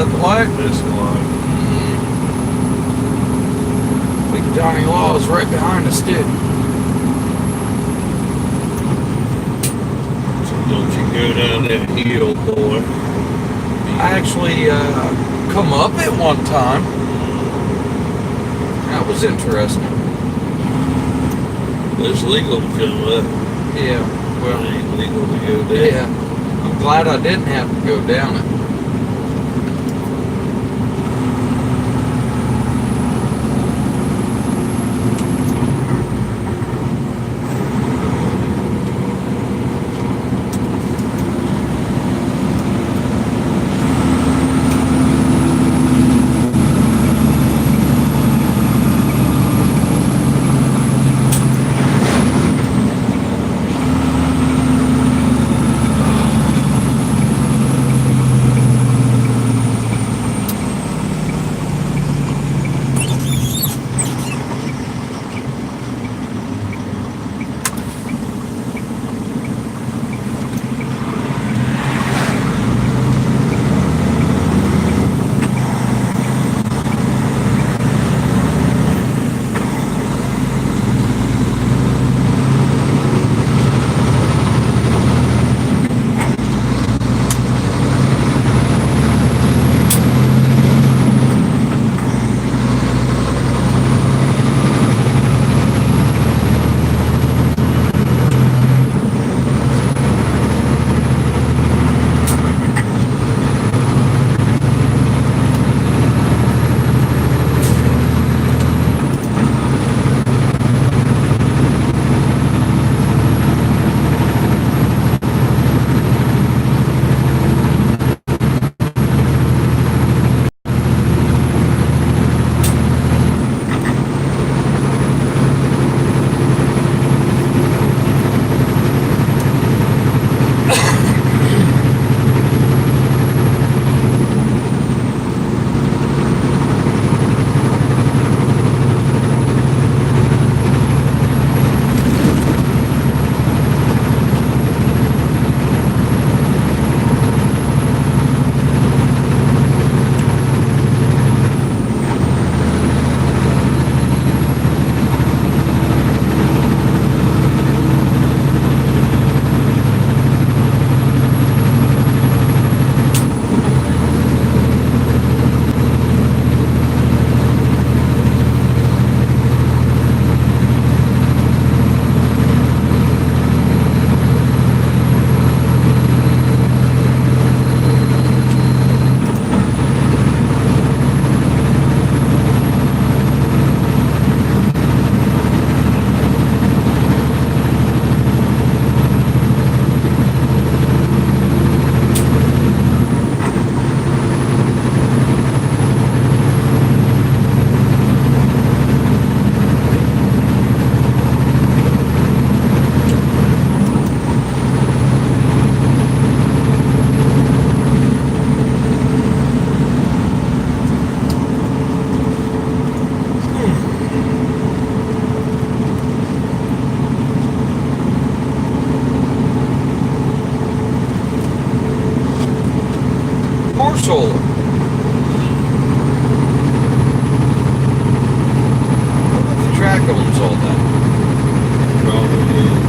nothing like. This one. Big Johnny Law's right behind us, too. So don't you go down that hill, boy. I actually come up it one time. That was interesting. It's legal to come up. Yeah, well, It ain't legal to go down. yeah. I'm glad I didn't have to go down it. Solar. I wonder if the track owns all that. Probably.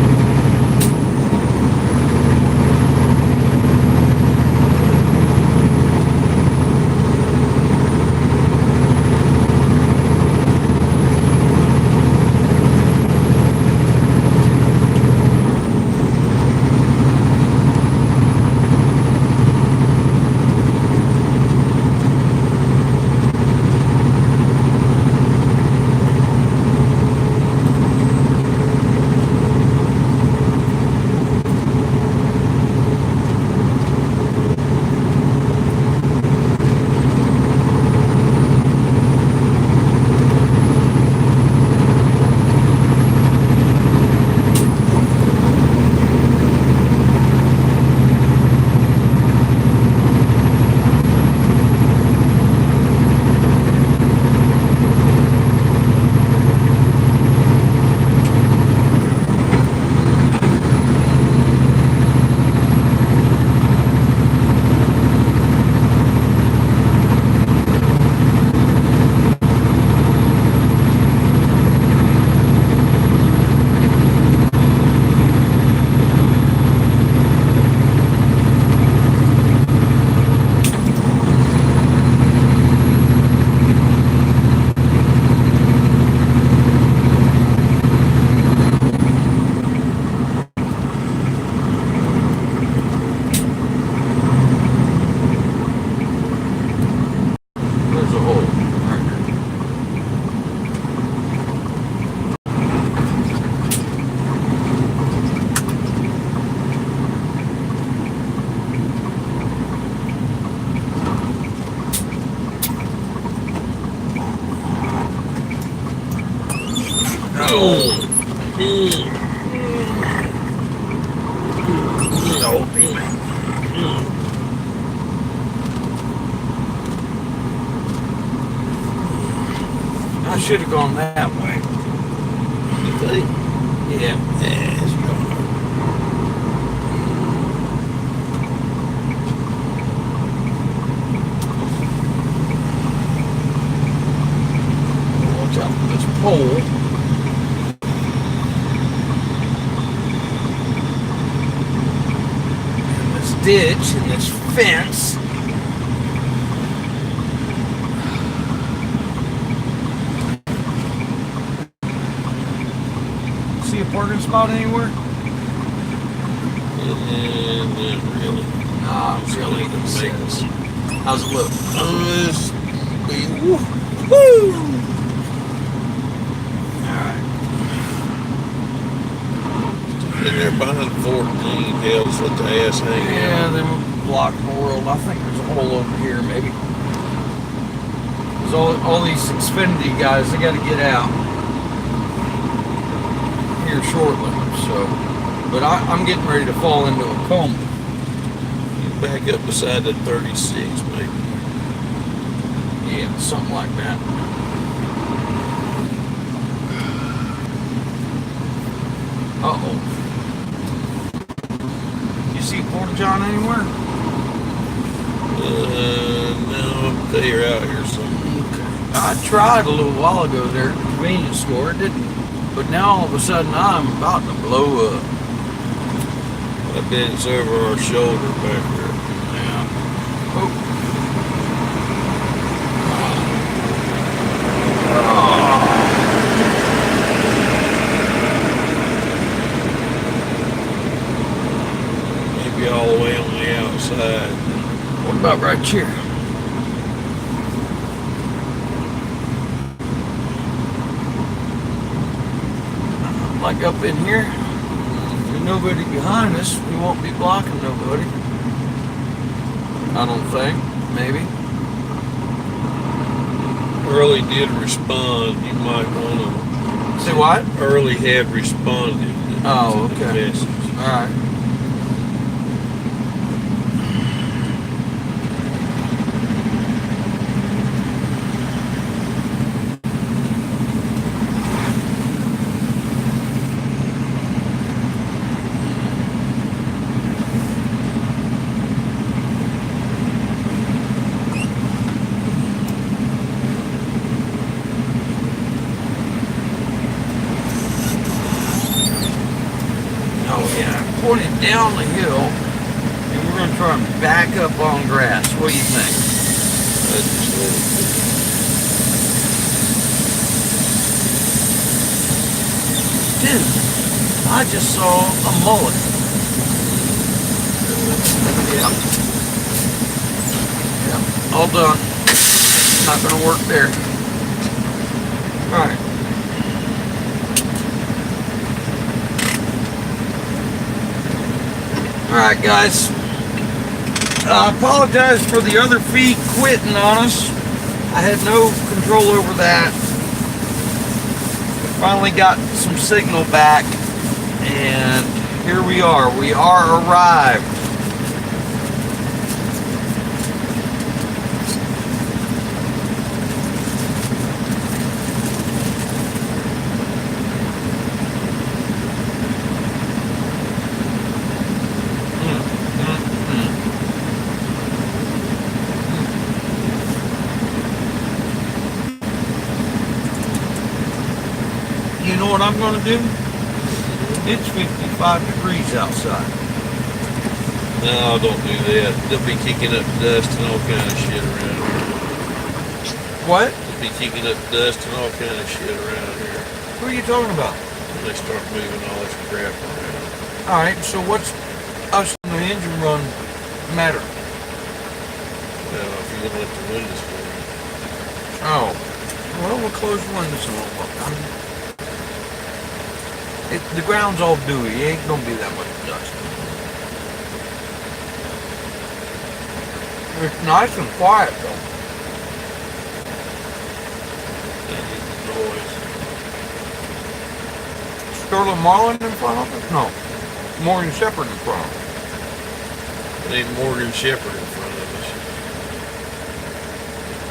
Salty. I should have gone that way. You think? Yeah. Yeah, it's dark. Watch out for this pole. And this ditch and this fence. See a parking spot anywhere? Not really. Nah, really. Makes How's it look? Woo! Alright. And they're behind 14 hills with the ass hanging Yeah, out. them blocking the world. I think there's a hole over here, maybe. There's all these Xfinity guys, they gotta get out here shortly, so. But I'm getting ready to fall into a coma. You back up beside that 36, maybe. Yeah, something like that. Uh-oh. You see Porta John anywhere? No, they're out here somewhere. I tried a little while ago there at the convenience store, it didn't. But now all of a sudden I'm about to blow up. I bet it's over our shoulder back there. Yeah. Oh. Maybe all the way on the outside. What about right here? Like up in here, there's nobody behind us. We won't be blocking nobody. I don't think. Maybe. Early did respond. You might want to. Say what? Early had responded. Oh, to the okay. message. All right. Pointed down the hill, and we're going to try and back up on grass. What do you think? I just let it Dude, I just saw a mullet. Yeah. Yeah. All done. Not going to work there. All right. Alright guys, I apologize for the other feed quitting on us. I had no control over that. Finally got some signal back, and here we are. We are arrived. You know what I'm going to do? It's 55 degrees outside. No, don't do that. They'll be kicking up dust and all kind of shit around here. What? They'll be kicking up dust and all kind of shit around here What are you talking about? when they start moving all this crap around. Alright, so what's us and the engine run matter? Well, if you wouldn't let the windows go. Oh. Well, we'll close the windows a little bit. The ground's all dewy. It ain't gonna be that much dust. It's nice and quiet though. That is the noise. Sterling Marlin in front of us? No. Morgan Shepherd in front of us. I need Morgan Shepherd in front of us.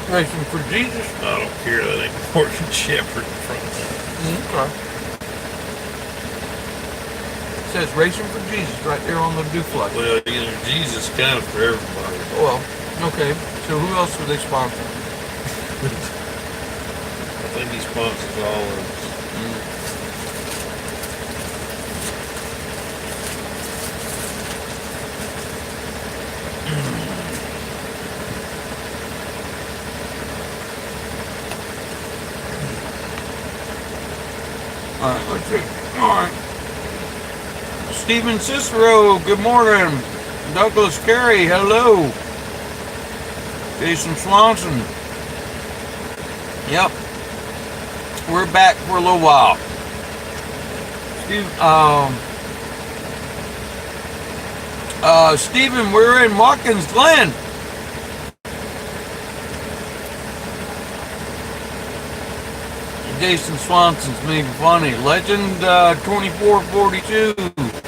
Racing for Jesus? I don't care, that ain't Morgan Shepherd in front of us. Okay. It says Racing for Jesus right there on the duplex. Well, you know, Jesus kind of for everybody. Well, okay. So who else would they sponsor? I think he sponsors all of us. All right, let's see. All right. Stephen Cicero, good morning. Douglas Carey, hello. Jason Swanson. Yep. We're back for a little while. Stephen, we're in Watkins, Glen. Jason Swanson's being funny. Legend 2442.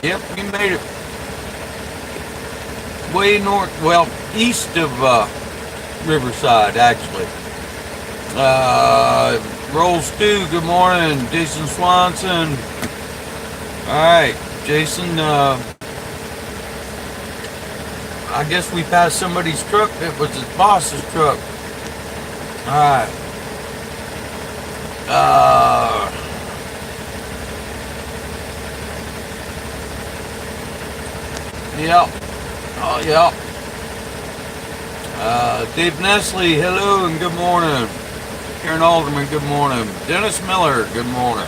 Yep, you made it. Way north, well, east of Riverside, actually. Roll Stew, good morning. Jason Swanson. Alright, Jason, I guess we passed somebody's truck that was his boss's truck. Alright. Yep. Oh, yep. Dave Nestle, hello and good morning. Karen Alderman, good morning. Dennis Miller, good morning.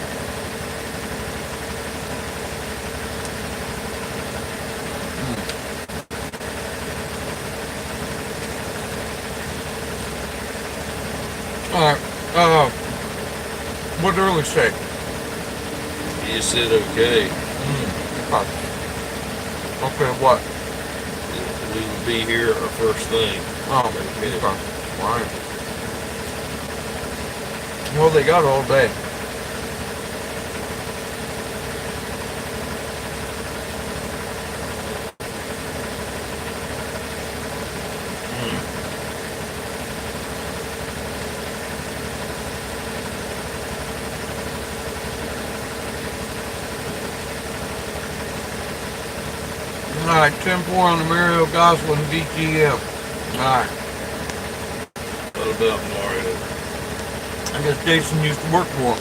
Alright, what did Early say? He said okay. Okay, what? We would be here our first thing. Oh, okay. Right. Well, they got all day. Alright, 10-4 on the Mario Goslin DTM. Alright. What about Mario? I guess Jason used to work for him.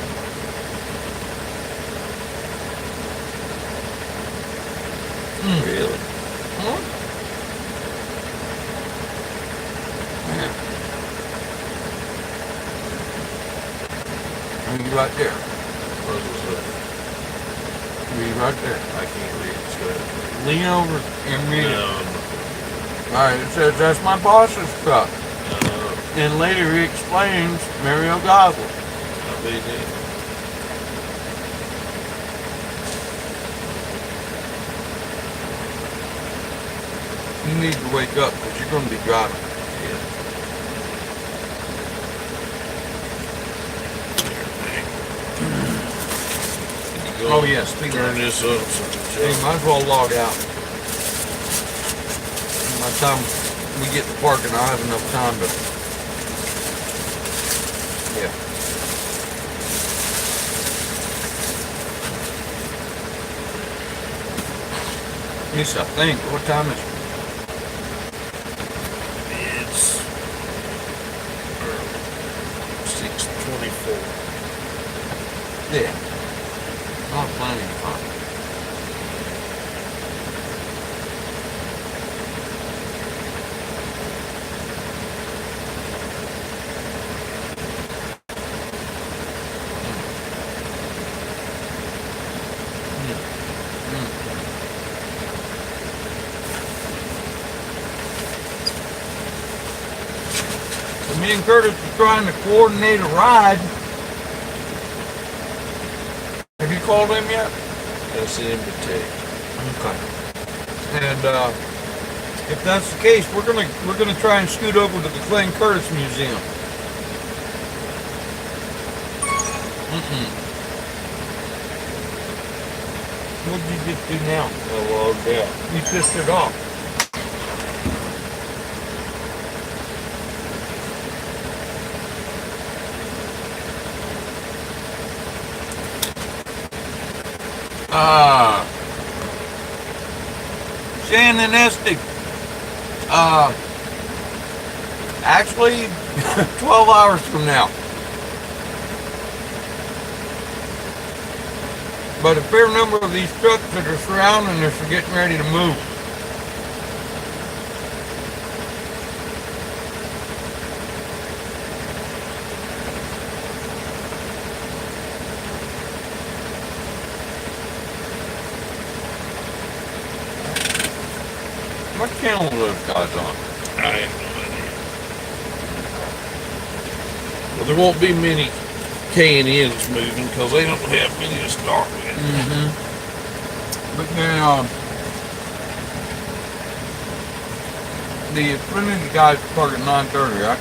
Really? Huh? Yeah. He's right there. What was that? He's right there. I can't read it. Good. Lean over and read it. No. Alright, it says that's my boss's truck. No. And later he explains Mario Goslin. I'll be there. You need to wake up because you're going to be driving. Yeah. Oh yeah, speaking Turn of this up. hey, might as well log out. By the time we get to parking, I'll have enough time to. Yeah. At least I think. What time is it? It's 6:24. Yeah. Not plenty of time. So me and Curtis were trying to coordinate a ride. Have you called him yet? That's the invitation. Okay. And if that's the case, we're gonna try and scoot over to the Glen Curtis Museum. What did you just do now? I logged out. You pissed it off. Shannon Esty. Actually, 12 hours from now. But a fair number of these trucks that are surrounding us are getting ready to move. What channel are those guys on? I have no idea. Well, there won't be many K&Ns moving because they don't have many to start with. But then, the Xfinity guys start at 9:30, right?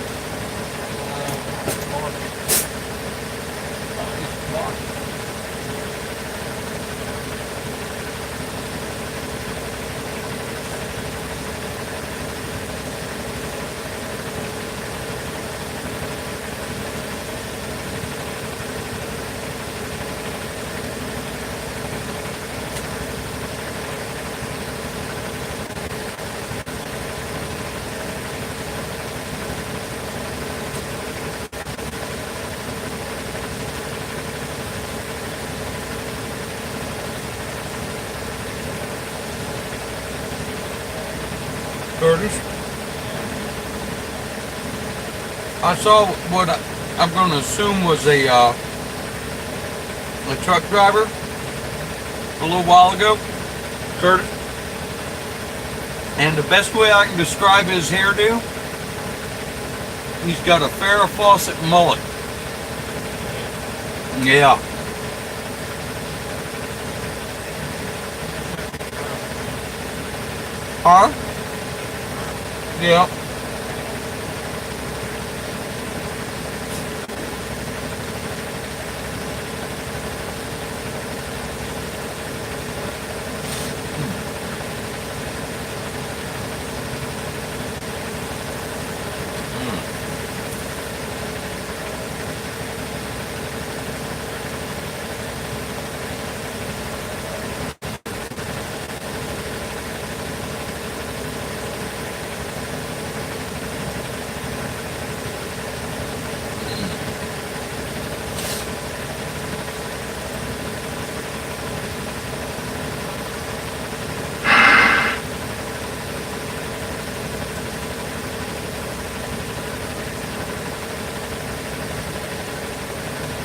Curtis. I saw what I'm going to assume was a truck driver a little while ago, Curtis. And the best way I can describe his hairdo, he's got a Farrah Fawcett mullet. Yeah. Huh? Yeah.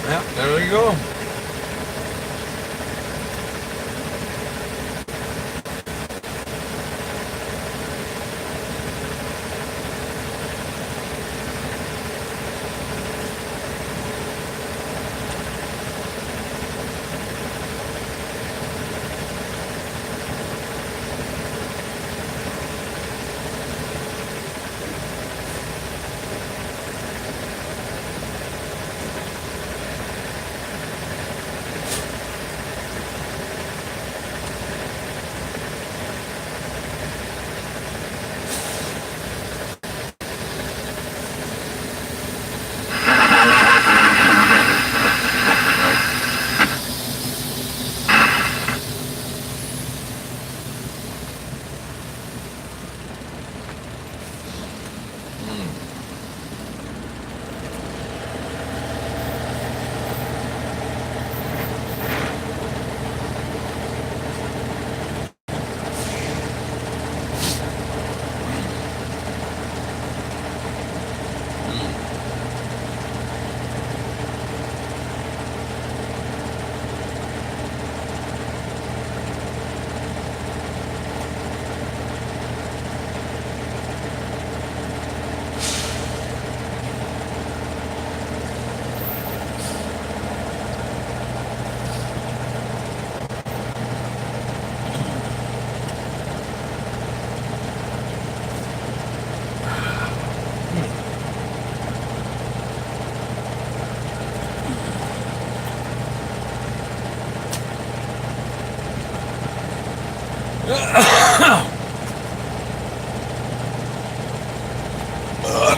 Yeah, there you go.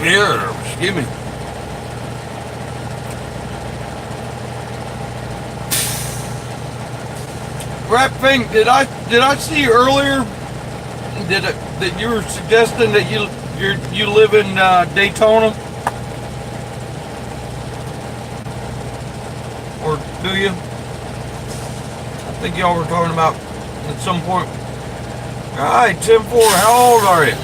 Here, excuse me. Rat Fink, did I see you earlier? That you were suggesting that you live in Daytona? Or do you? I think y'all were talking about at some point. Alright, 10-4, how old are you?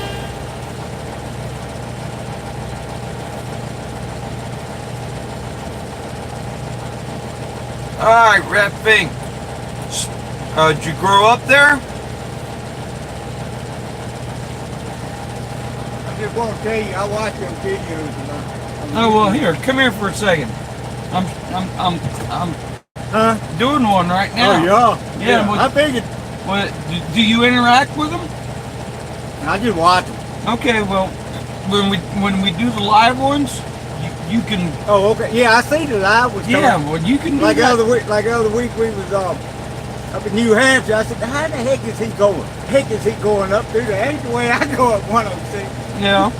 Alright, Rat Fink. Did you grow up there? I just want to tell you, I watch them videos. Oh well, here, come here for a second. I'm doing one right now. Oh yeah. Yeah, I figured. What? Do you interact with them? I just watch them. Okay, well, when we do the live ones, you can. Oh, okay. Yeah, I seen the live was. Yeah, well, you can do like that. the other week we was up in New Hampshire. I said, how the heck is he going? Heck is he going up through there? Ain't the way I go up 106. Yeah.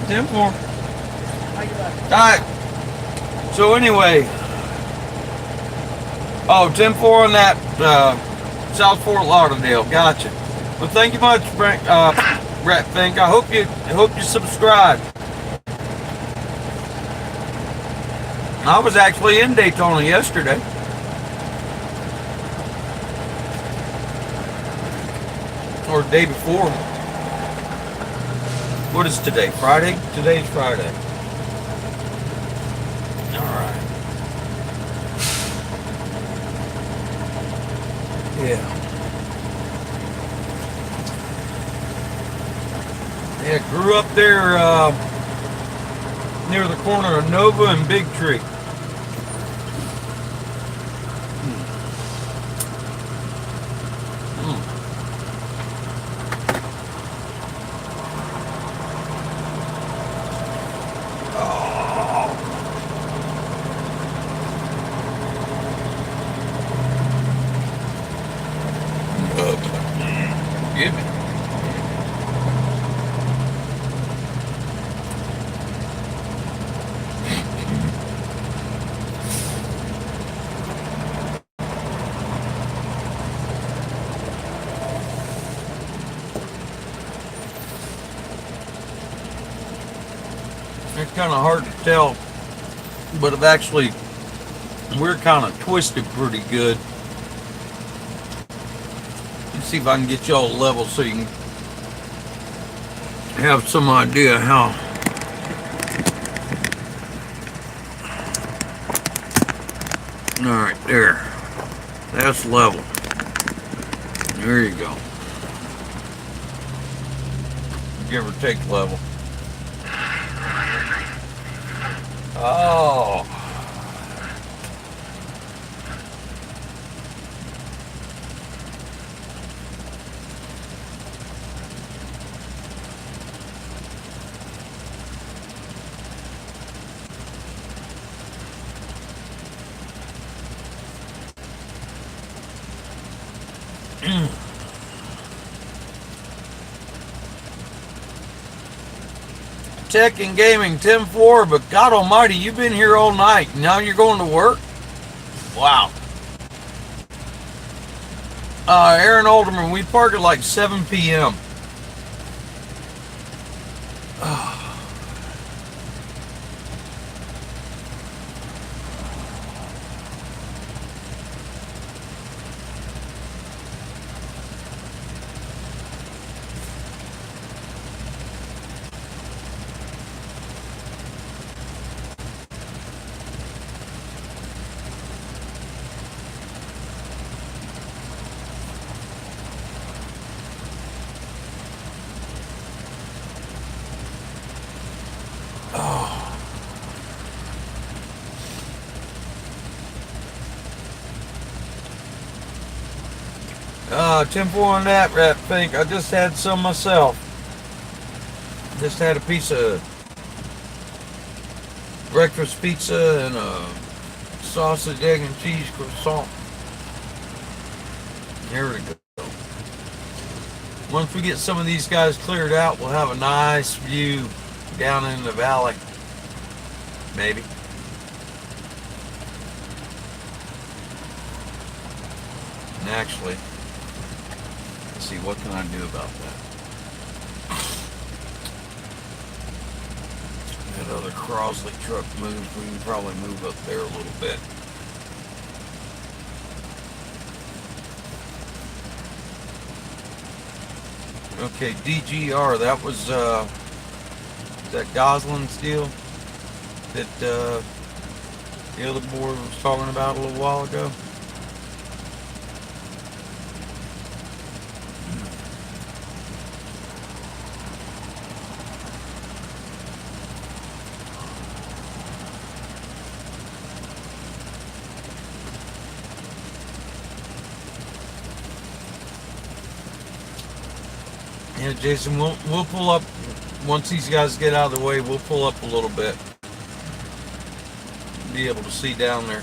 10-4. Alright. So anyway. Oh, 10-4 on that South Fort Lauderdale. Gotcha. Well, thank you much, Rat Fink. I hope you subscribe. I was actually in Daytona yesterday. Or the day before. What is today? Friday? Today's Friday. Alright. Yeah. Yeah, grew up there near the corner of Nova and Big Tree. Give me. It's kind of hard to tell, but we're kind of twisted pretty good. Let's see if I can get y'all level so you can have some idea how. All right, there. That's level. There you go. Give or take level. Oh. Tech and Gaming 10-4, but God Almighty, you've been here all night. Now you're going to work? Wow. Aaron Alderman, we park at like 7 p.m. Oh. 10-4 on that, Rat Fink. I just had some myself. Just had a piece of breakfast pizza and a sausage, egg, and cheese croissant. There we go. Once we get some of these guys cleared out, we'll have a nice view down in the valley. Maybe. And actually, let's see, what can I do about that? That other Crosley truck moves, we can probably move up there a little bit. Okay, DGR, that was that Goslin's deal that the other board was talking about a little while ago. Yeah, Jason, we'll pull up once these guys get out of the way. We'll pull up a little bit, be able to see down there.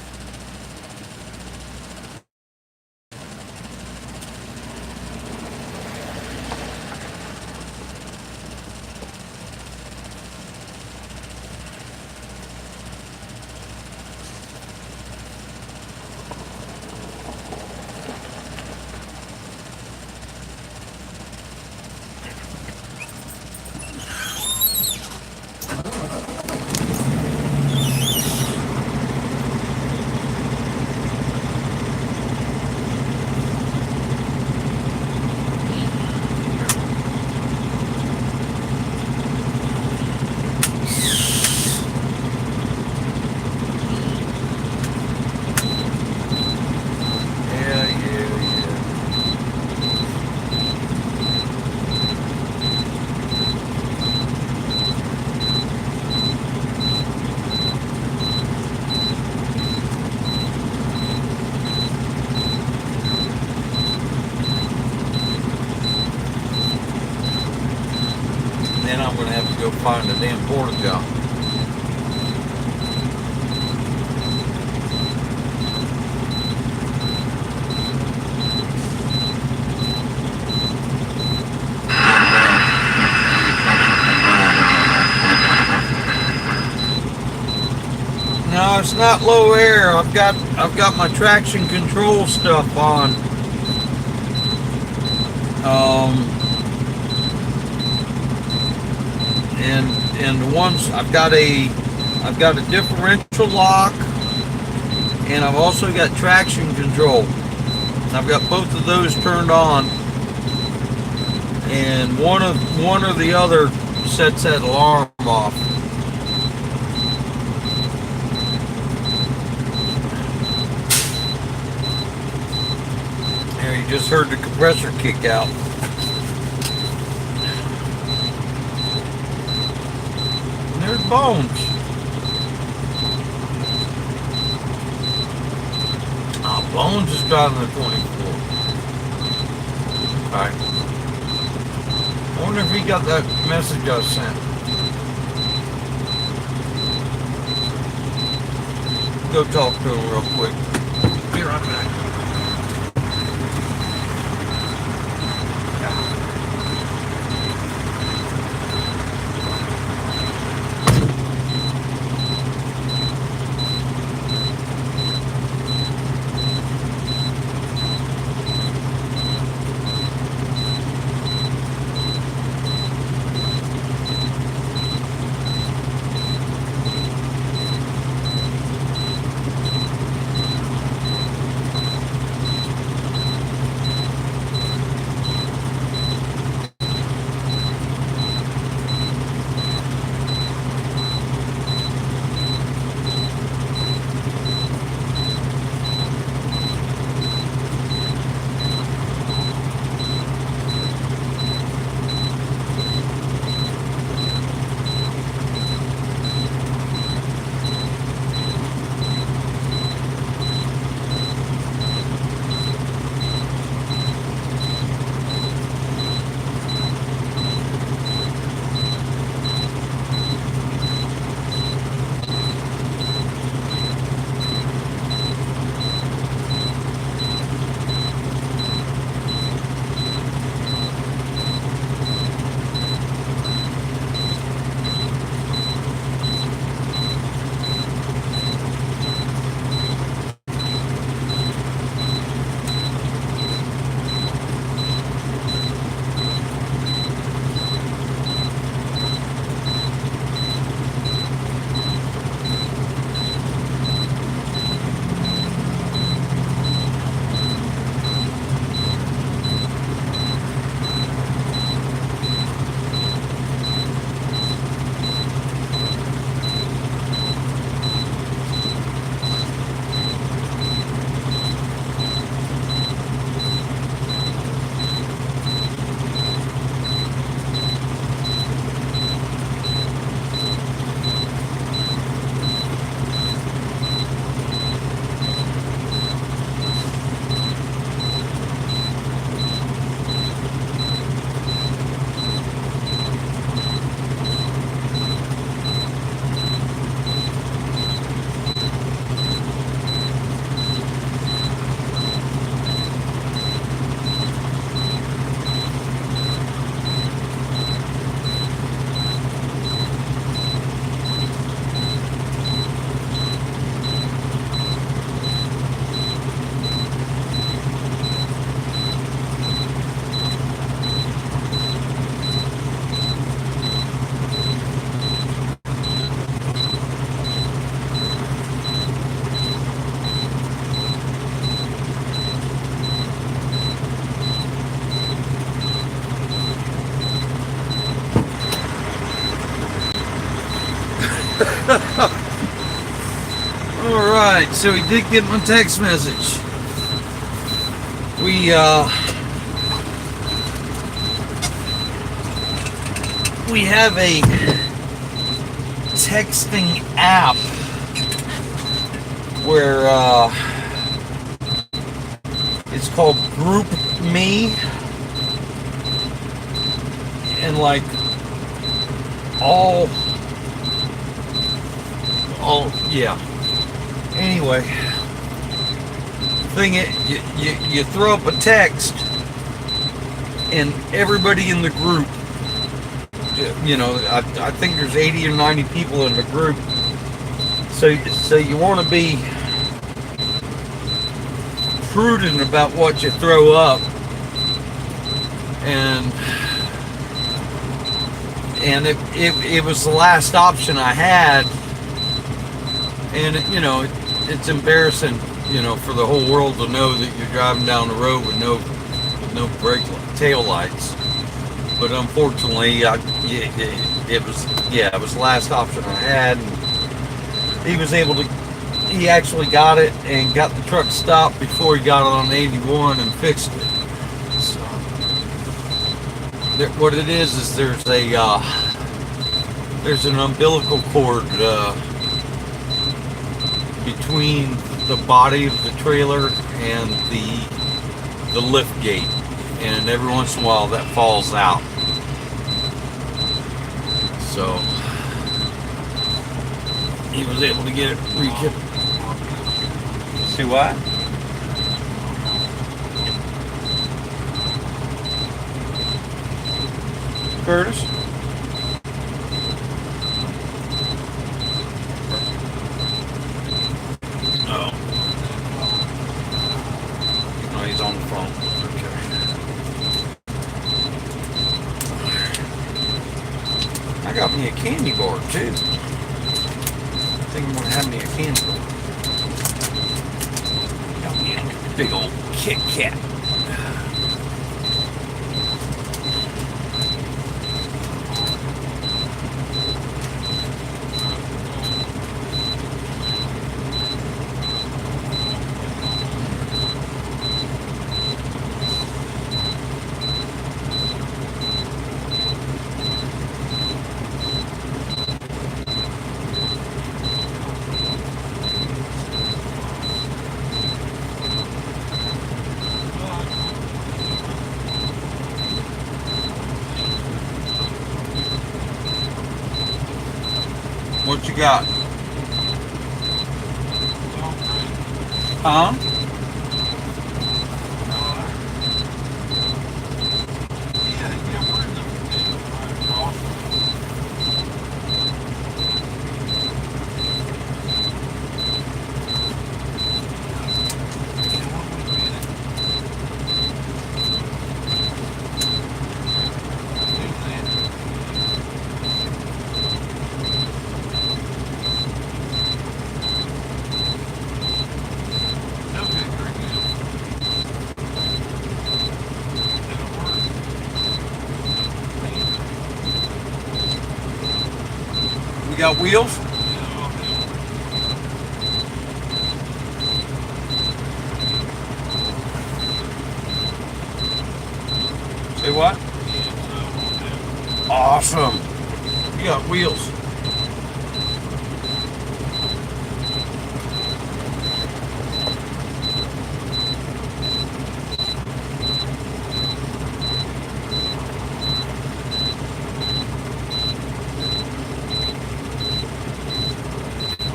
Then I'm going to have to go find a damn porta john. No, it's not low air. I've got my traction control stuff on. And the ones I've got a differential lock, and I've also got traction control. I've got both of those turned on, and one or the other sets that alarm off. There, you just heard the compressor kick out. There's Bones. Oh, Bones is driving the 24. Alright. I wonder if he got that message I sent. Go talk to him real quick. Be right back. All right, so he did get my text message. We have a texting app where it's called Group Me, and like all yeah. Anyway, you throw up a text, and everybody in the group, you know, I think there's 80 or 90 people in the group. So you want to be prudent about what you throw up, and it was the last option I had, and you know, it's embarrassing, you know, for the whole world to know that you're driving down the road with no brake tail lights. But unfortunately, it was the last option I had. And he actually got it and got the truck stopped before he got it on 81 and fixed it. So what it is there's an umbilical cord between the body of the trailer and the lift gate, and every once in a while that falls out. So he was able to get it rekit. See what? Curtis? No. No, he's on the phone. Okay. I got me a candy bar too. I think I'm gonna have me a candy bar. Got me a big old Kit Kat. What you got? Huh? We got wheels? Say what? Awesome. You got wheels.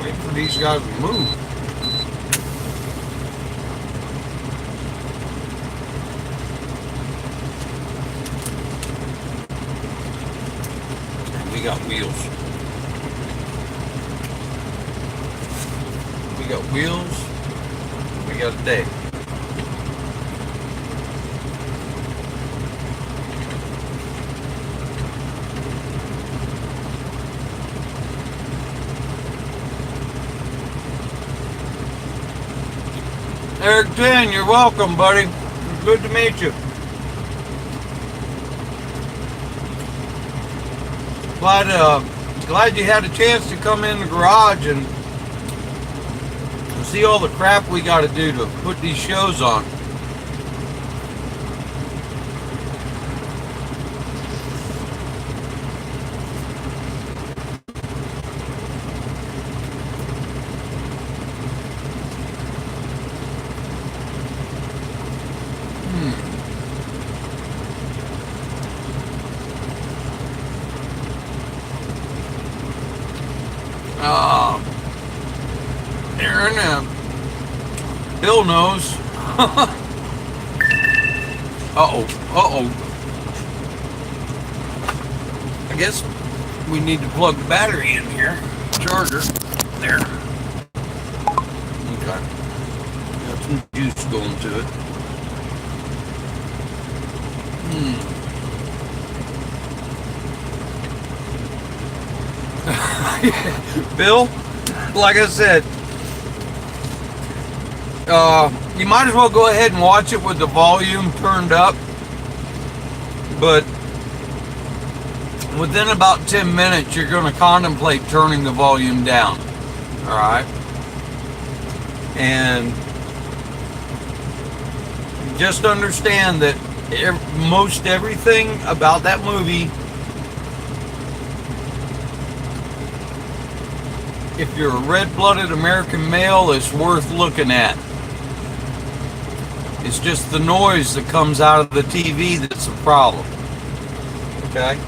Wait for these guys to move. We got wheels. We got wheels. We got a day. Eric 10, you're welcome, buddy. Good to meet you. Glad glad you had a chance to come in the garage and see all the crap we got to do to put these shows on. Aaron, Bill knows. Uh-oh. I guess we need to plug the battery in here. Charger. There. Okay. Got some juice going to it. Bill, like I said, you might as well go ahead and watch it with the volume turned up, but within about 10 minutes you're going to contemplate turning the volume down. All right, and just understand that most everything about that movie, if you're a red-blooded American male, it's worth looking at. It's just the noise that comes out of the TV that's the problem. Okay?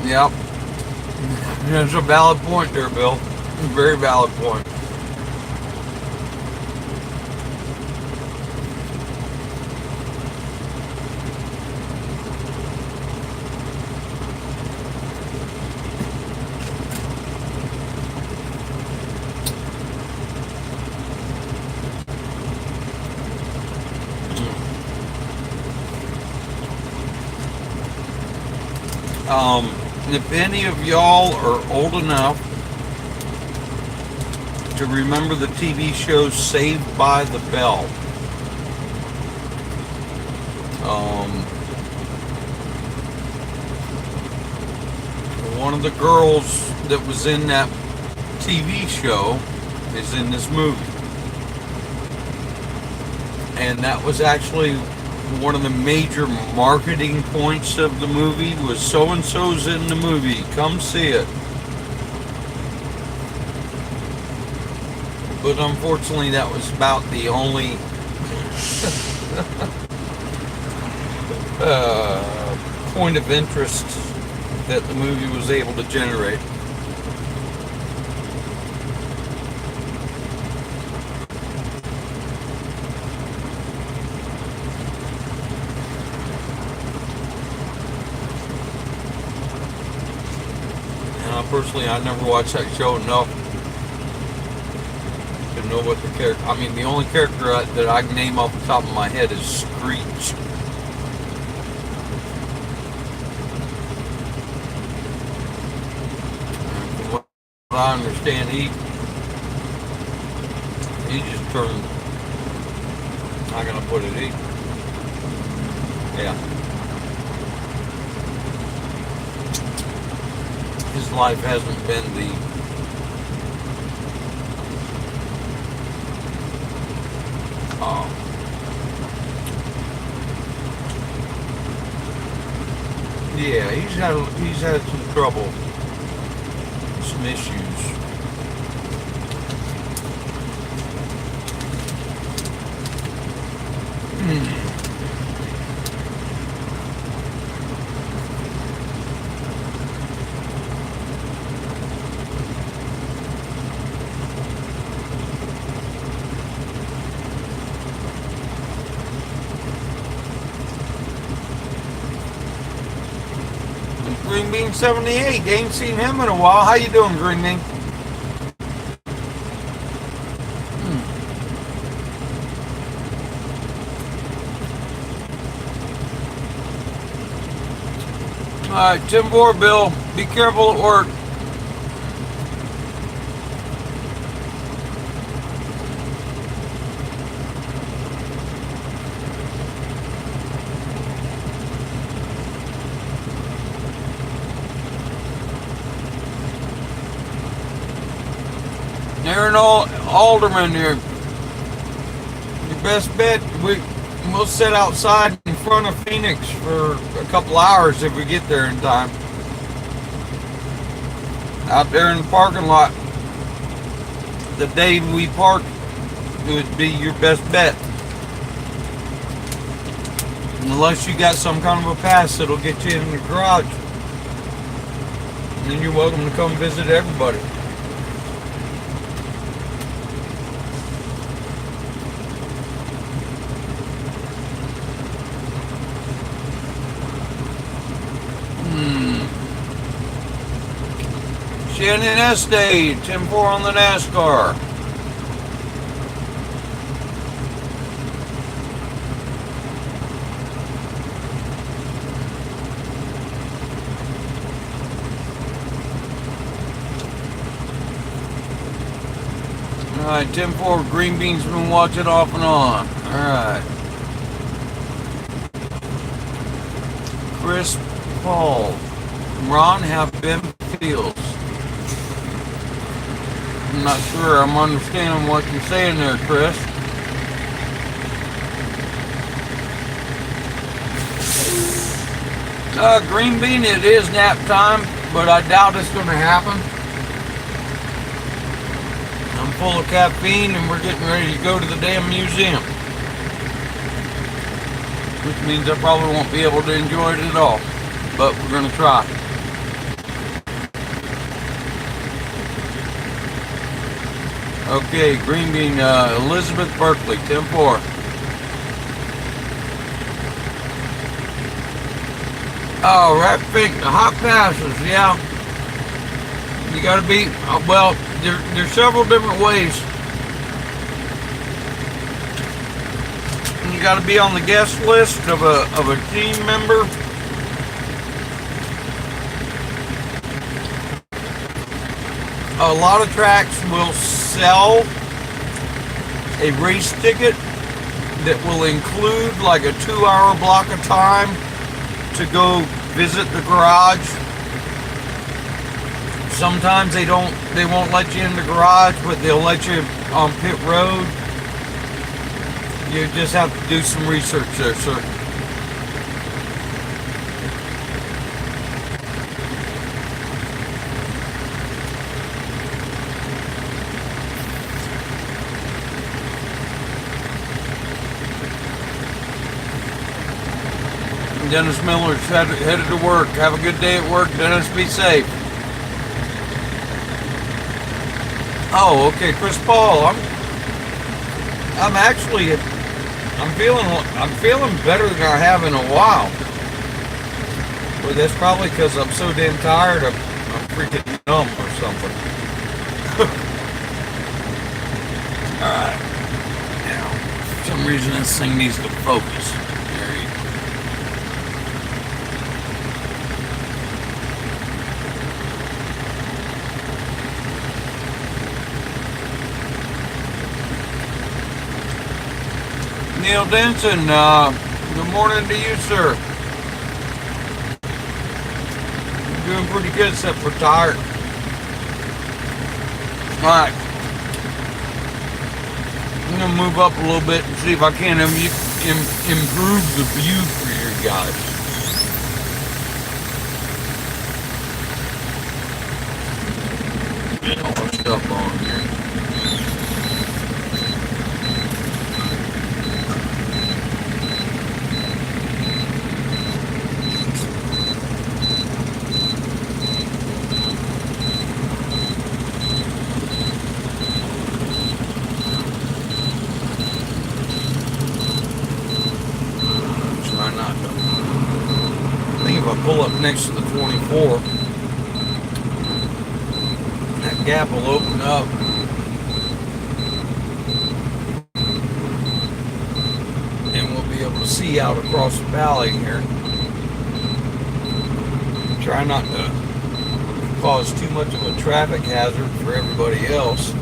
Yep. That's a valid point there, Bill. Very valid point. If any of y'all are old enough to remember the TV show Saved by the Bell, one of the girls that was in that TV show is in this movie. And that was actually one of the major marketing points of the movie was so-and-so's in the movie. Come see it. But unfortunately, that was about the only point of interest that the movie was able to generate. Personally, I never watched that show enough to know what the character. I mean, the only character that I can name off the top of my head is Screech. And from what I understand, he just turned. How can I put it? Yeah. His life hasn't been the yeah, he's had some trouble, some issues. Green Bean 78. Ain't seen him in a while. How you doing, Green Bean? Alright, 10-4, Bill. Be careful at work. Aaron Alderman here. Your best bet, we'll sit outside in front of Phoenix for a couple hours if we get there in time. Out there in the parking lot. The day we park would be your best bet. Unless you got some kind of a pass that'll get you in the garage. And then you're welcome to come visit everybody. Shannon Estate, 10-4 on the NASCAR. Alright, 10-4, Green Bean's been watching off and on. Alright. Chris Paul. Ron, how Ben feels. I'm not sure I'm understanding what you're saying there, Chris. Green Bean, it is nap time, but I doubt it's going to happen. I'm full of caffeine and we're getting ready to go to the damn museum. Which means I probably won't be able to enjoy it at all. But we're going to try. Okay, Green Bean, Elizabeth Berkeley, 10-4. Oh, Rat Fink, the hot passes, yeah. You gotta be, well, there's several different ways. You gotta be on the guest list of a team member. A lot of tracks will sell a race ticket that will include like a 2-hour block of time to go visit the garage. Sometimes they won't let you in the garage, but they'll let you on pit road. You just have to do some research there, sir. Dennis Miller's headed to work. Have a good day at work, Dennis. Be safe. Oh, okay, Chris Paul. I'm feeling better than I have in a while. But that's probably because I'm so damn tired. I'm freaking numb or something. All right. Now, for some reason, this thing needs to focus. There you go. Neil Denson, good morning to you, sir. You're doing pretty good, except for tired. Alright. I'm going to move up a little bit and see if I can improve the view for you guys. Get all the stuff on here. Pull up next to the 24. That gap will open up. And we'll be able to see out across the valley here. try not to cause too much of a traffic hazard for everybody else.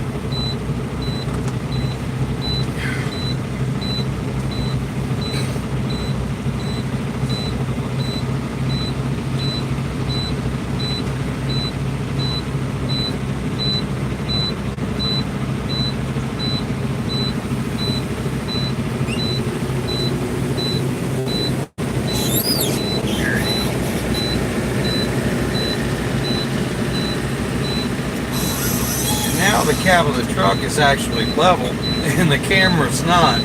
Now the cab of the truck is actually level and the camera's not.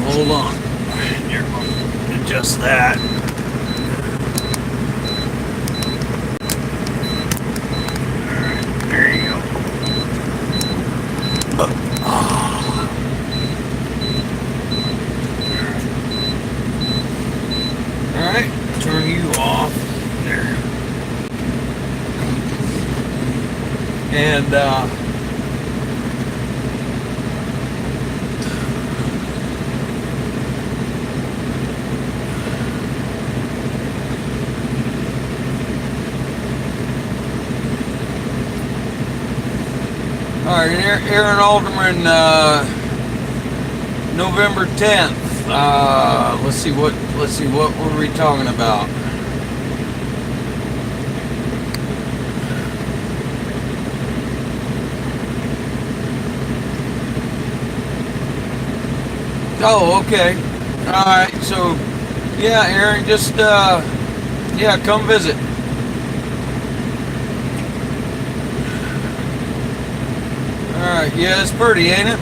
Hold on. Here, I'll adjust that. Alright, there you go. Alright, turn you off. There. And all right, Aaron Alderman, November 10th. Let's see what were we talking about? Oh, okay. All right. So, yeah, Aaron, just yeah, come visit. All right. Yeah, it's pretty, ain't it?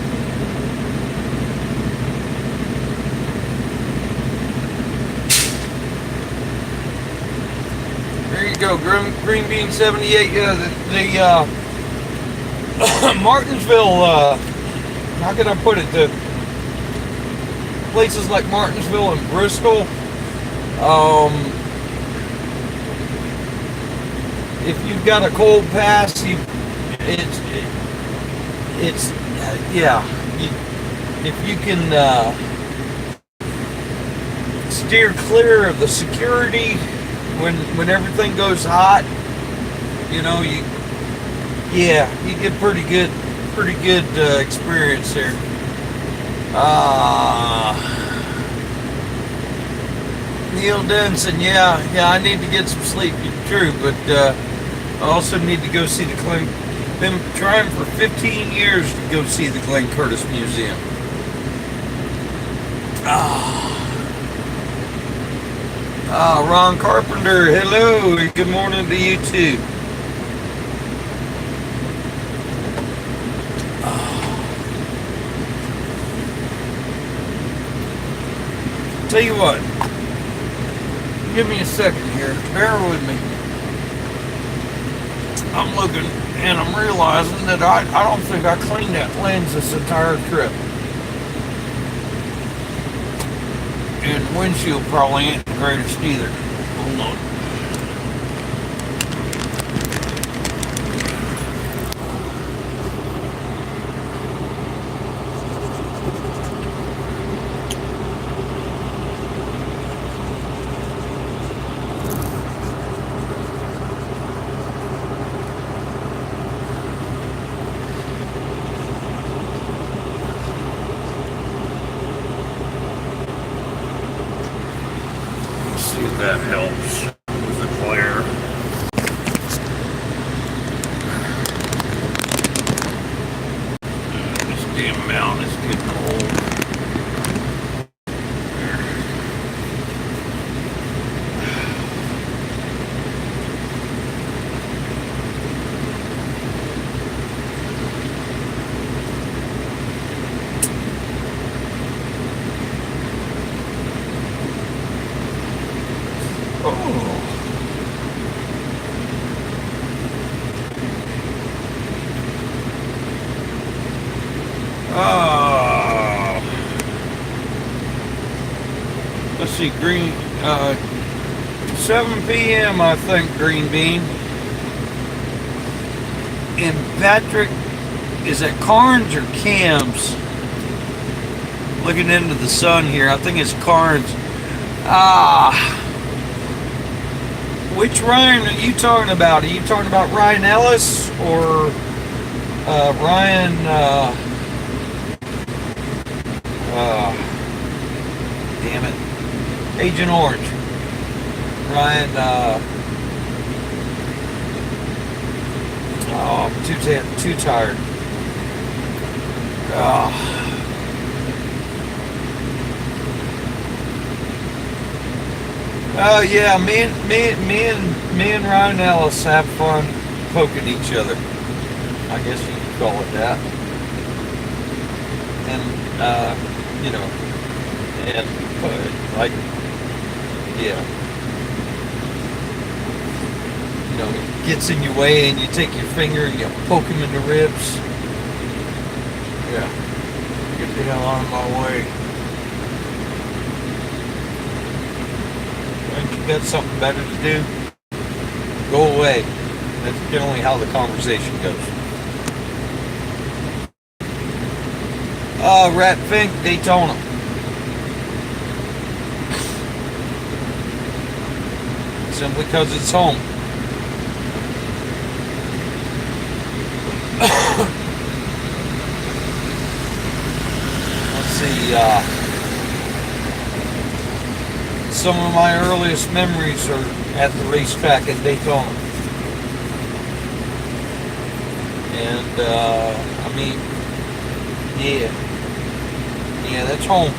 There you go, Green Bean 78. Yeah, the Martinsville. How can I put it? The places like Martinsville and Bristol, if you've got a cold pass, if you can steer clear of the security when everything goes hot, you know, you get pretty good experience there. Neil Denson, yeah, I need to get some sleep, true, but I also need to go see the Glen. Been trying for 15 years to go see the Glen Curtis Museum. Ron Carpenter, hello, and good morning to you too. Tell you what, give me a second here, bear with me. I'm looking and I'm realizing that I don't think I cleaned that lens this entire trip. And windshield probably ain't the greatest either. Hold on. That helps with the glare. This damn mount is getting old. Let's see, 7 p.m. I think, Green Bean. And Patrick, is it Carnes or Cam's? Looking into the sun here, I think it's Carnes. which Ryan are you talking about? Are you talking about Ryan Ellis or Ryan? Damn it, Agent Orange. Ryan. Oh, I'm too tired. Oh yeah, me and Ryan Ellis have fun poking each other. I guess you could call it that. And you know, and like, yeah, you know, it gets in your way, and you take your finger and you poke him in the ribs. Yeah, get the hell out of my way. When you got something better to do, go away. That's generally how the conversation goes. Rat Fink, Daytona. Simply because it's home. Let's see, some of my earliest memories are at the racetrack in Daytona. And, I mean, yeah, that's home.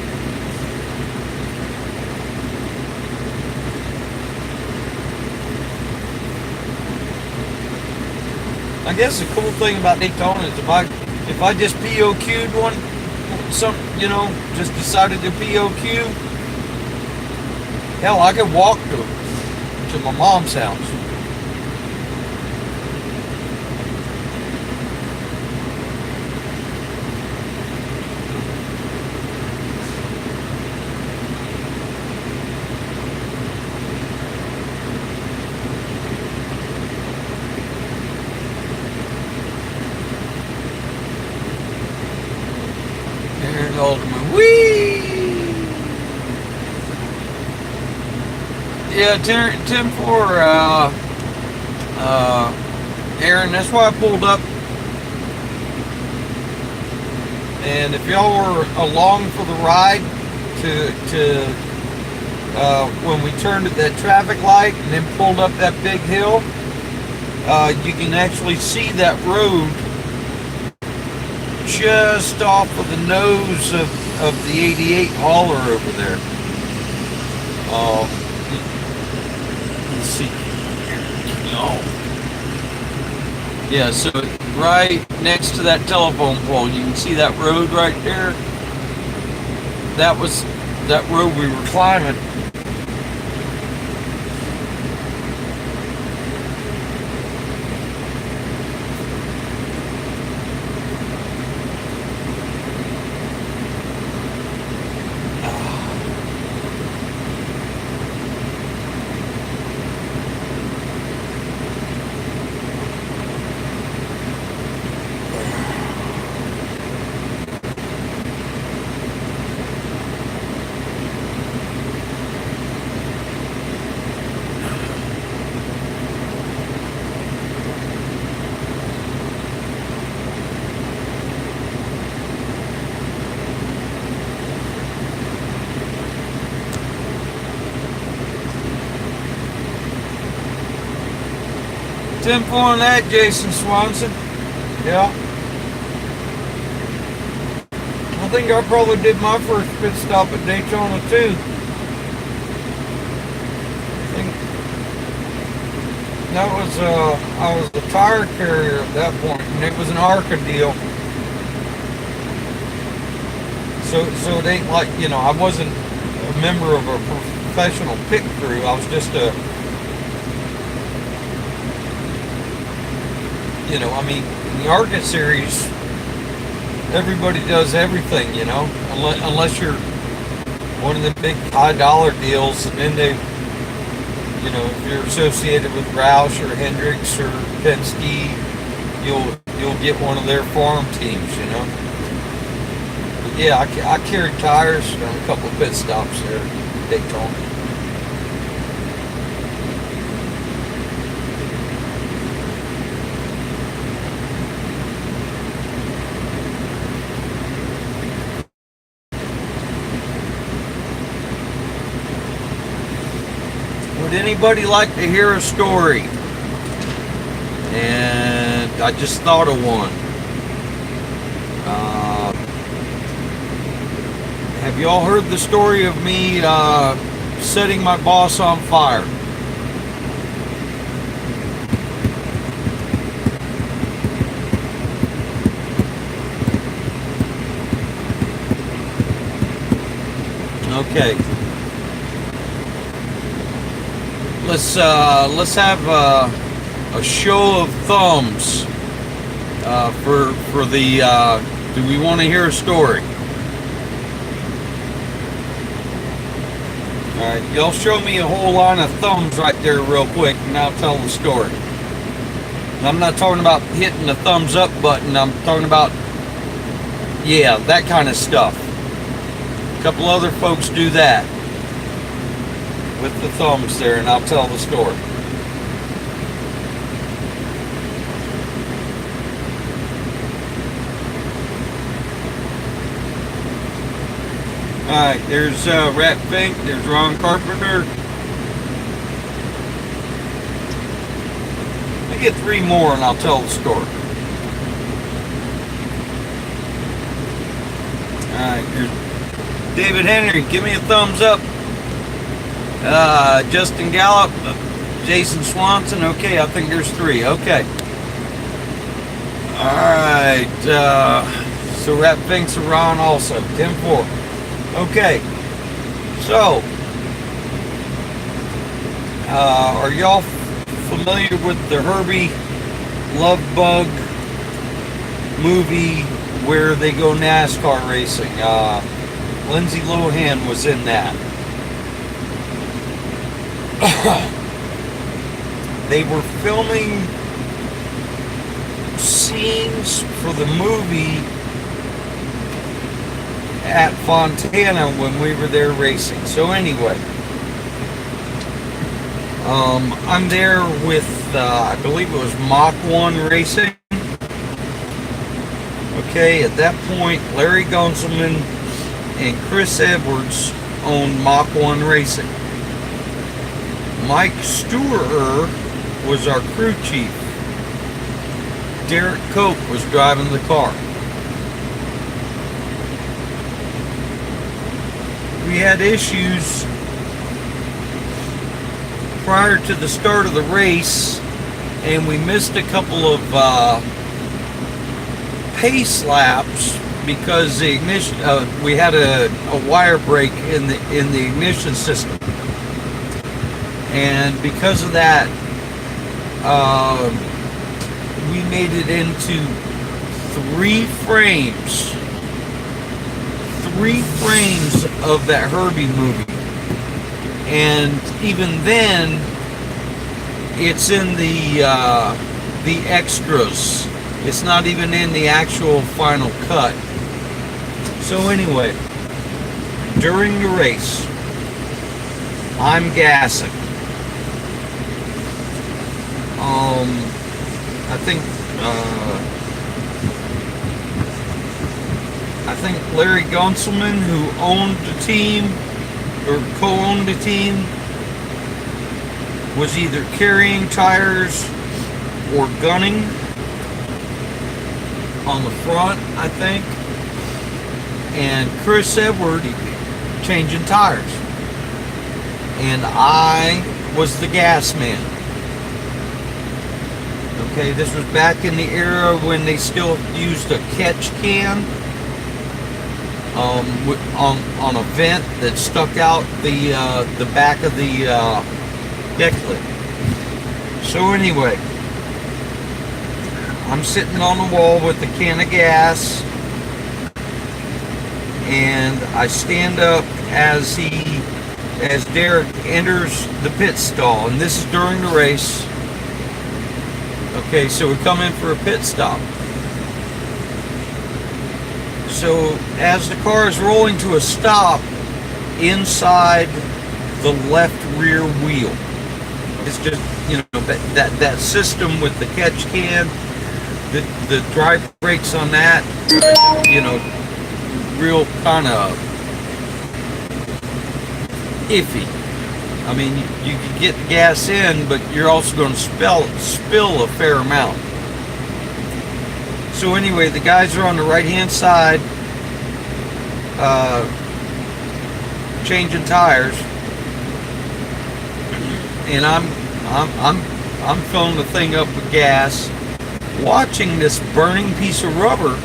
I guess the cool thing about Daytona is if I just POQ'd just decided to POQ, hell, I could walk to my mom's house. Here's Ultimate. Whee! Yeah, 10-4, Aaron, that's why I pulled up. And if y'all were along for the ride when we turned at that traffic light and then pulled up that big hill, you can actually see that road just off of the nose of the 88 hauler over there. Let's see. Yeah, so right next to that telephone pole, you can see that road right there. That was that road we were climbing. Simple on that, Jason Swanson. Yeah. I think I probably did my first pit stop at Daytona too. I think that was I was a tire carrier at that point, and it was an ARCA deal. So it ain't like, I wasn't a member of a professional pit crew. I was just in the ARCA series, everybody does everything, unless you're one of the big high dollar deals, and then they, if you're associated with Roush or Hendricks or Penske, you'll get one of their farm teams, But yeah, I carried tires on a couple of pit stops there at Daytona. anybody like to hear a story? And I just thought of one. Have you all heard the story of me setting my boss on fire? Okay. Let's have a show of thumbs for the. Do we want to hear a story? All right, y'all show me a whole line of thumbs right there, real quick, and I'll tell the story. And I'm not talking about hitting the thumbs up button. I'm talking about, yeah, that kind of stuff. A couple other folks do that with the thumbs there, and I'll tell the story. Alright, there's Rat Fink, there's Ron Carpenter. I get 3 more and I'll tell the story. Alright, here's David Henry, give me a thumbs up. Justin Gallup, Jason Swanson, okay, I think there's 3, okay. Alright, so Rat Fink's a Ron also, 10-4. Okay, so, are y'all familiar with the Herbie Love Bug movie where they go NASCAR racing? Lindsay Lohan was in that. They were filming scenes for the movie at Fontana when we were there racing. So anyway, I'm there with, I believe it was Mach 1 Racing. Okay, at that point, Larry Gunselman and Chris Edwards owned Mach 1 Racing. Mike Stewart was our crew chief. Derek Cope was driving the car. We had issues prior to the start of the race, and we missed a couple of pace laps because the ignition. We had a wire break in the ignition system, and because of that, we made it into 3 frames. 3 frames of that Herbie movie, and even then, it's in the extras. It's not even in the actual final cut. So anyway, during the race, I'm gassing. I think Larry Gunselman, who owned the team or co-owned the team, was either carrying tires or gunning on the front, I think, and Chris Edward changing tires, and I was the gas man. Okay, this was back in the era when they still used a catch can on a vent that stuck out the back of the deck lid. So anyway, I'm sitting on the wall with a can of gas, and I stand up as Derek enters the pit stall, and this is during the race. Okay, so we come in for a pit stop. So as the car is rolling to a stop inside the left rear wheel, it's just, you know, that system with the catch can, the drive brakes on that, you know, real kind of iffy. I mean, you can get the gas in, but you're also going to spill a fair amount. So anyway, the guys are on the right-hand side, changing tires, and I'm filling the thing up with gas, watching this burning piece of rubber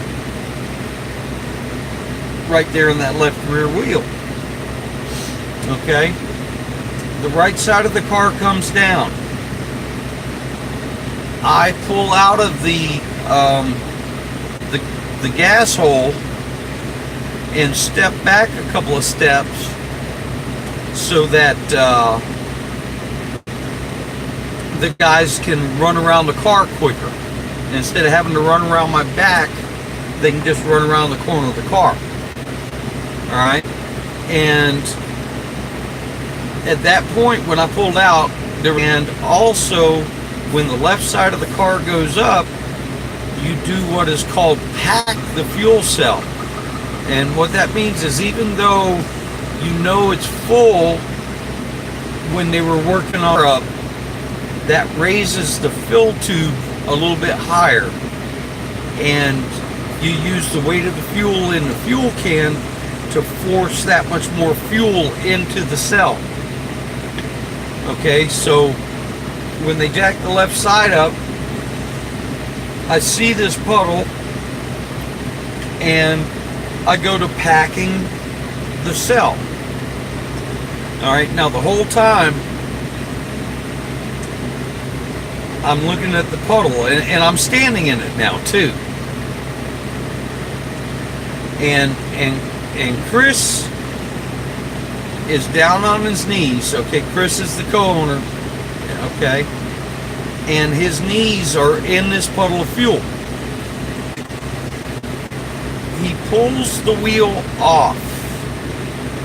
right there in that left rear wheel. Okay, the right side of the car comes down. I pull out of the gas hole and step back a couple of steps so that the guys can run around the car quicker. Instead of having to run around my back, they can just run around the corner of the car. Alright? And at that point, when I pulled out, and also when the left side of the car goes up, you do what is called pack the fuel cell. And what that means is, even though you know it's full when they were working on up, that raises the fill tube a little bit higher, and you use the weight of the fuel in the fuel can to force that much more fuel into the cell. Okay, so when they jack the left side up, I see this puddle and I go to packing the cell. Alright, now the whole time I'm looking at the puddle, and I'm standing in it now too. And Chris is down on his knees. Okay, Chris is the co-owner. Okay, and his knees are in this puddle of fuel. He pulls the wheel off,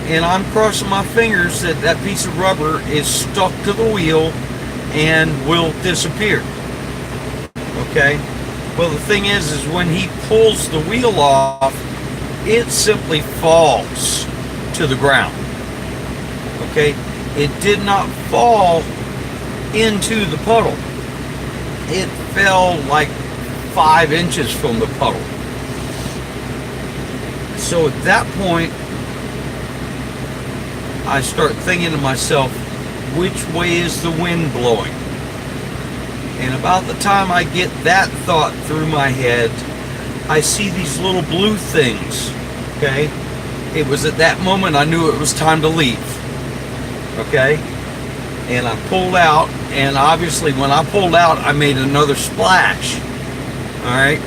and I'm crossing my fingers that that piece of rubber is stuck to the wheel and will disappear. Okay, well, the thing is when he pulls the wheel off, it simply falls to the ground. Okay, it did not fall into the puddle. It fell like 5 inches from the puddle. So at that point, I start thinking to myself, which way is the wind blowing? And about the time I get that thought through my head, I see these little blue things. Okay, it was at that moment I knew it was time to leave. Okay, and I pulled out, and obviously when I pulled out, I made another splash. All right,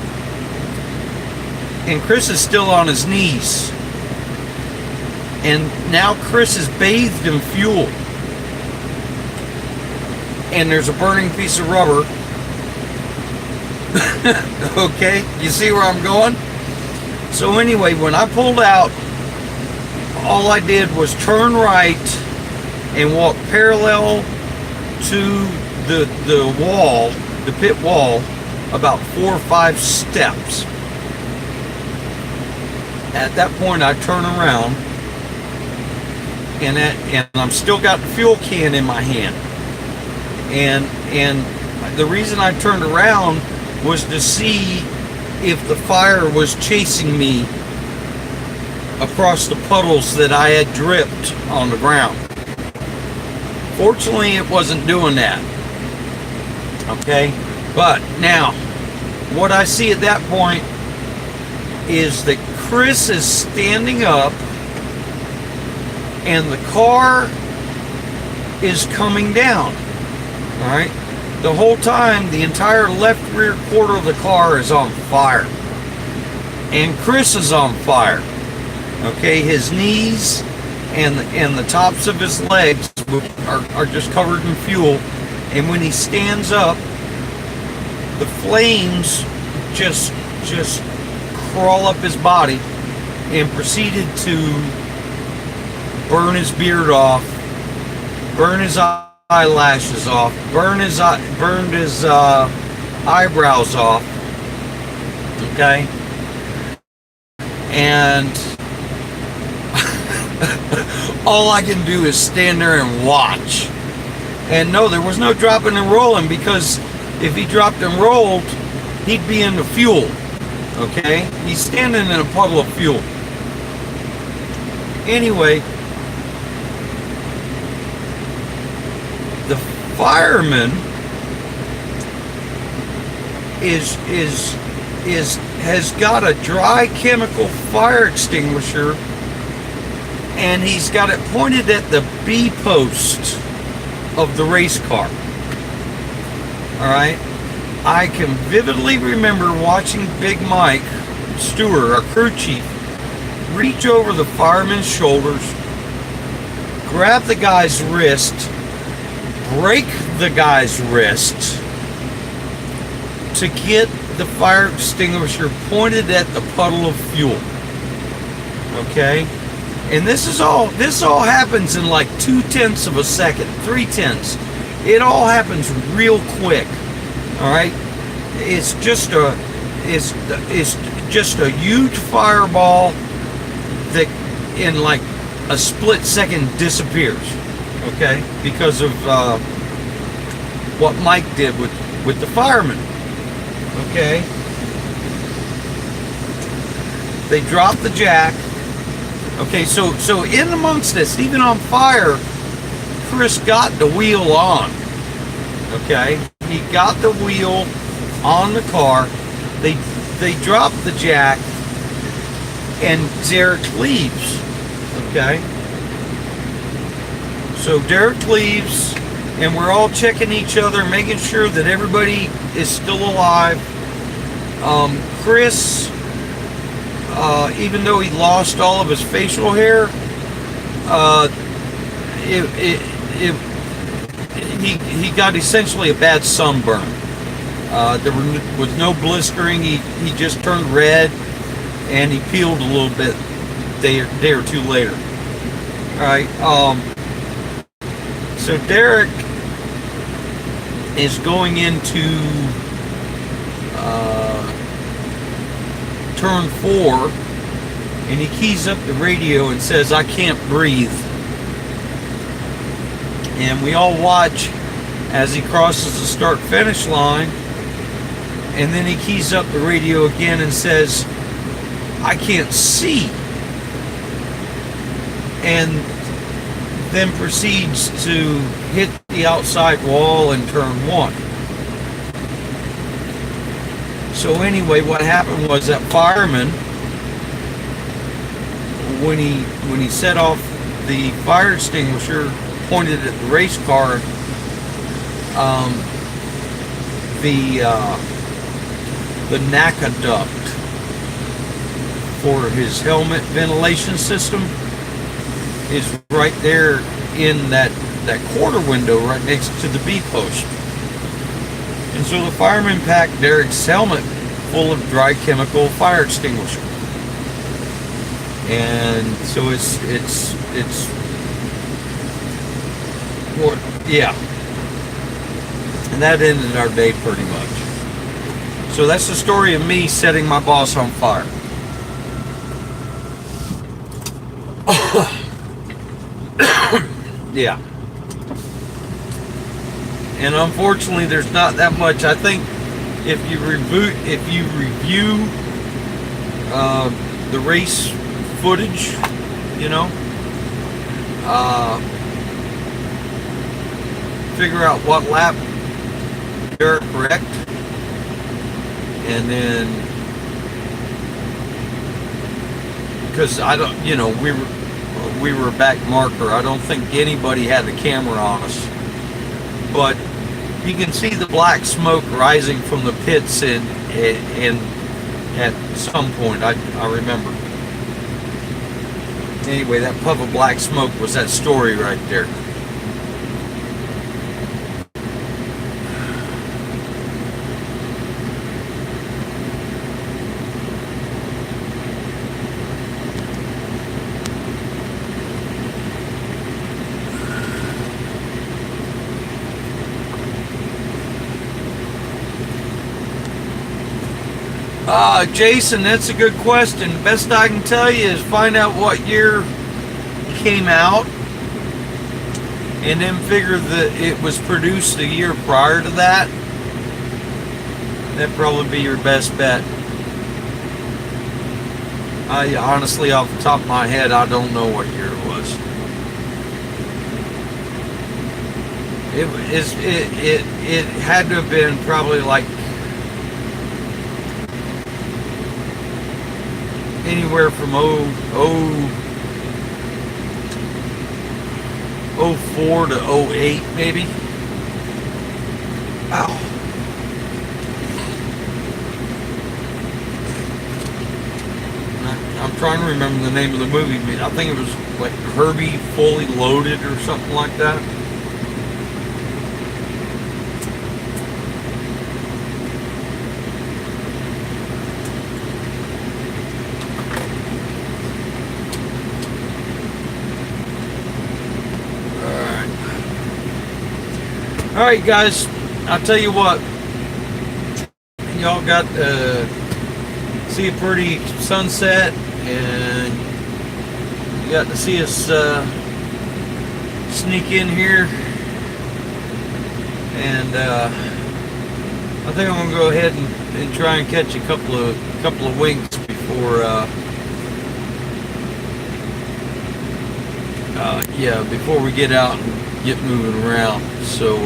and Chris is still on his knees, and now Chris is bathed in fuel, and there's a burning piece of rubber. Okay, you see where I'm going? So anyway, when I pulled out, all I did was turn right and walk parallel to the wall, the pit wall, about 4 or 5 steps. At that point, I turn around, and I'm still got the fuel can in my hand. And the reason I turned around was to see if the fire was chasing me across the puddles that I had dripped on the ground. Fortunately, it wasn't doing that. Okay, but now what I see at that point is that Chris is standing up and the car is coming down. All right, the whole time the entire left rear quarter of the car is on fire, and Chris is on fire. Okay, his knees and the tops of his legs are just covered in fuel, and when he stands up, the flames just crawl up his body and proceeded to burn his beard off, burn his eyelashes off, burned his eyebrows off. Okay, and all I can do is stand there and watch. And no, there was no dropping and rolling, because if he dropped and rolled, he'd be in the fuel. Okay? He's standing in a puddle of fuel. Anyway, the fireman has got a dry chemical fire extinguisher, and he's got it pointed at the B post of the race car. All right, I can vividly remember watching Big Mike Stewart, our crew chief, reach over the fireman's shoulders, grab the guy's wrist, break the guy's wrist to get the fire extinguisher pointed at the puddle of fuel. Okay? And this all happens in like 0.2 of a second, 0.3. It all happens real quick. All right? It's just a huge fireball that in like a split second disappears. Okay? Because of what Mike did with the firemen. Okay? They dropped the jack. Okay, so in amongst this, even on fire, Chris got the wheel on. Okay? He got the wheel on the car. They dropped the jack, and Derek leaves. Okay? So Derek leaves, and we're all checking each other, making sure that everybody is still alive. Chris, even though he lost all of his facial hair, he got essentially a bad sunburn. There was no blistering. He just turned red, and he peeled a little bit day or two later. All right. So Derek is going into turn 4, and he keys up the radio and says, "I can't breathe." And we all watch as he crosses the start-finish line, and then he keys up the radio again and says, "I can't see," and then proceeds to hit the outside wall in turn 1. So anyway, what happened was that fireman, when he set off the fire extinguisher pointed at the race car, the NACA duct for his helmet ventilation system is right there in that quarter window right next to the B post. And so the fireman packed Derek's helmet full of dry chemical fire extinguisher. And so it's well, yeah. And that ended our day pretty much. So that's the story of me setting my boss on fire. Yeah. And unfortunately, there's not that much. I think if you review the race footage, figure out what lap Derek wrecked, and then because I don't, we were back marker. I don't think anybody had the camera on us, but you can see the black smoke rising from the pits, and at some point, I remember. Anyway, that puff of black smoke was that story right there. Jason, that's a good question. The best I can tell you is find out what year came out and then figure that it was produced a year prior to that, that'd probably be your best bet. I honestly, off the top of my head, I don't know what year it was. It had to have been probably like anywhere from 04 to 08 maybe. Ow. I'm trying to remember the name of the movie. I think it was like Herbie Fully Loaded or something like that. All right, guys, I'll tell you what, y'all got to see a pretty sunset, and you got to see us sneak in here, and I think I'm gonna go ahead and try and catch a couple of winks before before we get out and get moving around. So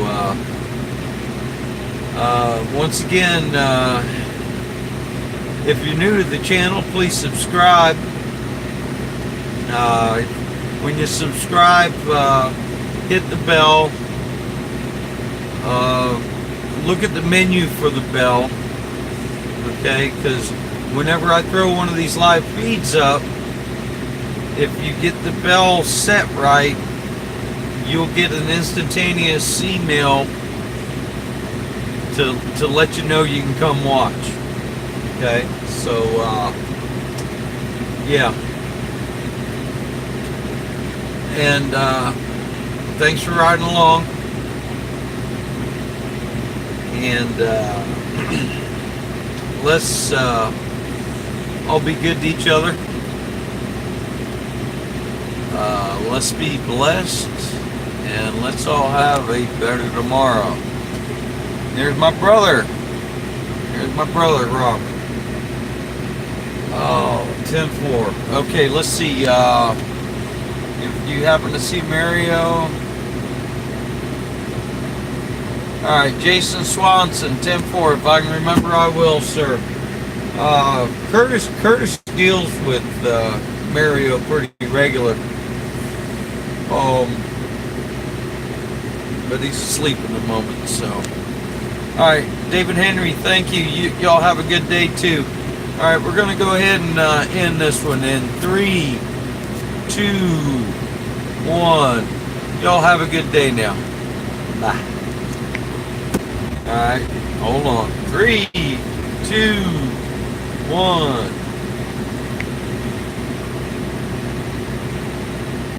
once again, if you're new to the channel, please subscribe. When you subscribe, hit the bell. Look at the menu for the bell, okay? Because whenever I throw one of these live feeds up, if you get the bell set right, you'll get an instantaneous email to let you know you can come watch. Okay, so yeah, and thanks for riding along, and let's all be good to each other. Let's be blessed, and let's all have a better tomorrow. There's my brother. There's my brother, Robert. Oh, 10-4. Okay, let's see. If you happen to see Mario. Alright, Jason Swanson, 10-4. If I can remember, I will, sir. Curtis deals with Mario pretty regular. But he's asleep in the moment, so. Alright, David Henry, thank you. Y'all have a good day too. Alright, we're gonna go ahead and end this one in 3, 2, 1. Y'all have a good day now. Bye. Alright, hold on. 3, 2, 1.